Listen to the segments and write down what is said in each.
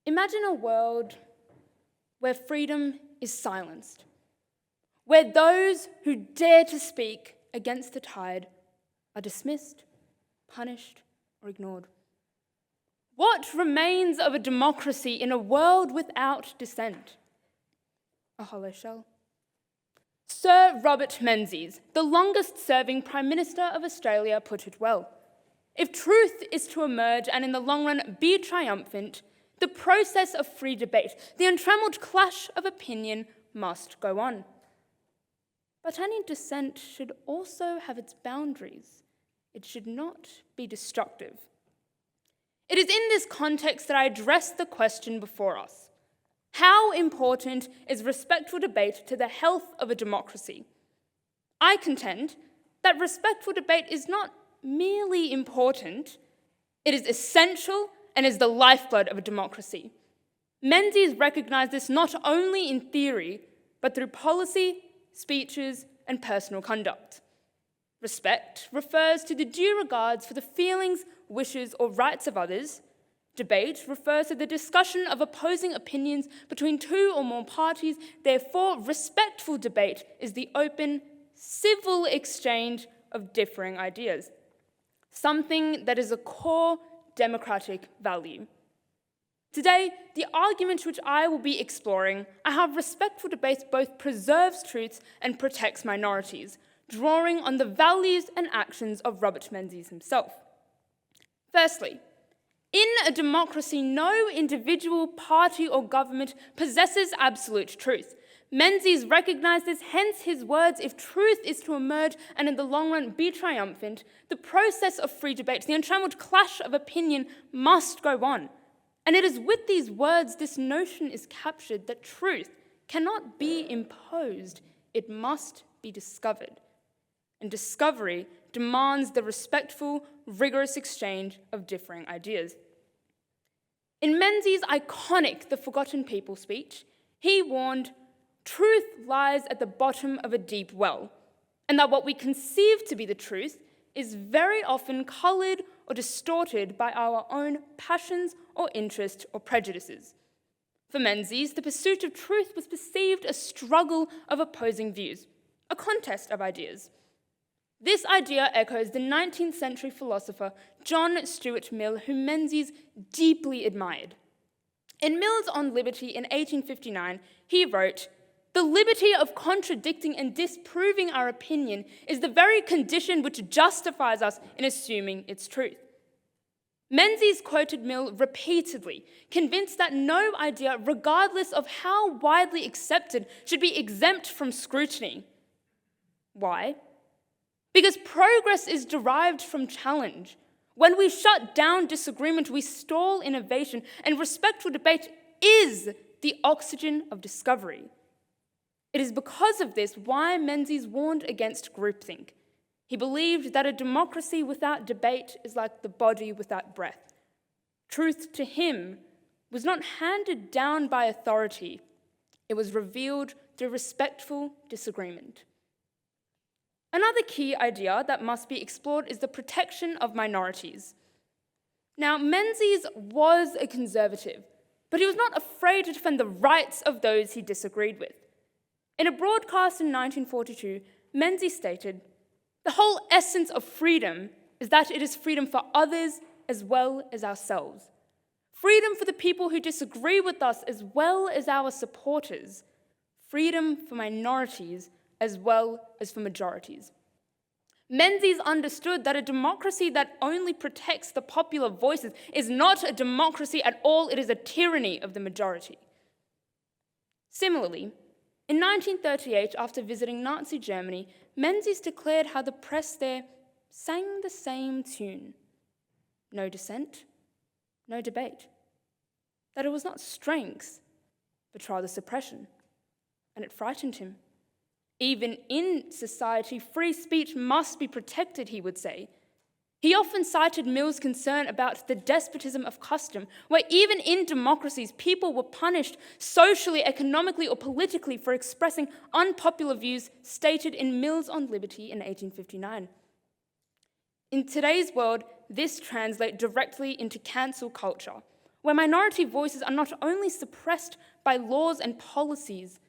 Imagine a world where freedom is silenced, where those who dare to speak against the tide are dismissed, punished, or ignored. What remains of a democracy in a world without dissent? A hollow shell. Sir Robert Menzies, the longest-serving Prime Minister of Australia, put it well. If truth is to emerge and in the long run be triumphant, the process of free debate, the untrammeled clash of opinion, must go on. But any dissent should also have its boundaries. It should not be destructive. It is in this context that I address the question before us. How important is respectful debate to the health of a democracy? I contend that respectful debate is not merely important, it is essential and is the lifeblood of a democracy. Menzies recognised this not only in theory, but through policy, speeches, and personal conduct. Respect refers to the due regards for the feelings, wishes, or rights of others. Debate refers to the discussion of opposing opinions between two or more parties. Therefore, respectful debate is the open, civil exchange of differing ideas, something that is a core democratic value. Today, the argument which I will be exploring are how respectful debate both preserves truths and protects minorities, drawing on the values and actions of Robert Menzies himself. Firstly, in a democracy, no individual, party, or government possesses absolute truth. Menzies recognised this, hence his words, if truth is to emerge and in the long run be triumphant, the process of free debate, the untrammeled clash of opinion, must go on. And it is with these words this notion is captured that truth cannot be imposed, it must be discovered. And discovery demands the respectful, rigorous exchange of differing ideas. In Menzies' iconic The Forgotten People speech, he warned, "Truth lies at the bottom of a deep well, and that what we conceive to be the truth is very often coloured or distorted by our own passions or interests or prejudices." For Menzies, the pursuit of truth was perceived a struggle of opposing views, a contest of ideas. This idea echoes the 19th century philosopher John Stuart Mill, whom Menzies deeply admired. In Mill's On Liberty in 1859, he wrote, "The liberty of contradicting and disproving our opinion is the very condition which justifies us in assuming its truth." Menzies quoted Mill repeatedly, convinced that no idea, regardless of how widely accepted, should be exempt from scrutiny. Why? Because progress is derived from challenge. When we shut down disagreement, we stall innovation, and respectful debate is the oxygen of discovery. It is because of this why Menzies warned against groupthink. He believed that a democracy without debate is like the body without breath. Truth to him was not handed down by authority, it was revealed through respectful disagreement. Another key idea that must be explored is the protection of minorities. Now, Menzies was a conservative, but he was not afraid to defend the rights of those he disagreed with. In a broadcast in 1942, Menzies stated, "The whole essence of freedom is that it is freedom for others as well as ourselves. Freedom for the people who disagree with us as well as our supporters. Freedom for minorities as well as for majorities." Menzies understood that a democracy that only protects the popular voices is not a democracy at all, it is a tyranny of the majority. Similarly, in 1938, after visiting Nazi Germany, Menzies declared how the press there sang the same tune. No dissent, no debate. That it was not strength, but rather suppression. And it frightened him. Even in society, free speech must be protected, he would say. He often cited Mill's concern about the despotism of custom, where even in democracies, people were punished socially, economically, or politically for expressing unpopular views stated in Mill's On Liberty in 1859. In today's world, this translates directly into cancel culture, where minority voices are not only suppressed by laws and policies,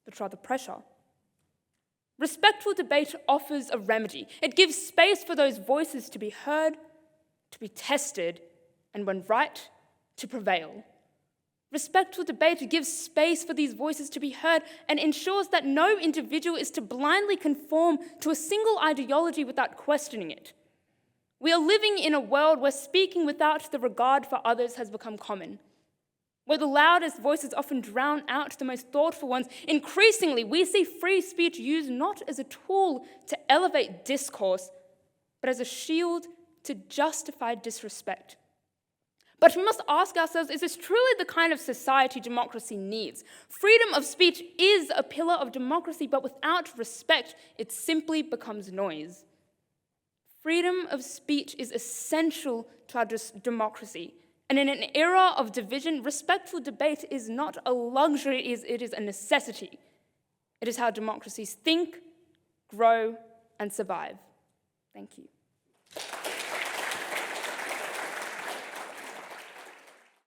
but rather pressure. Respectful debate offers a remedy. It gives space for those voices to be heard, to be tested, and when right, to prevail. Respectful debate gives space for these voices to be heard and ensures that no individual is to blindly conform to a single ideology without questioning it. We are living in a world where speaking without the regard for others has become common, where the loudest voices often drown out the most thoughtful ones. Increasingly, we see free speech used not as a tool to elevate discourse, but as a shield to justify disrespect. But we must ask ourselves, is this truly the kind of society democracy needs? Freedom of speech is a pillar of democracy, but without respect, it simply becomes noise. Freedom of speech is essential to our democracy. And in an era of division, respectful debate is not a luxury, it is a necessity. It is how democracies think, grow, and survive. Thank you.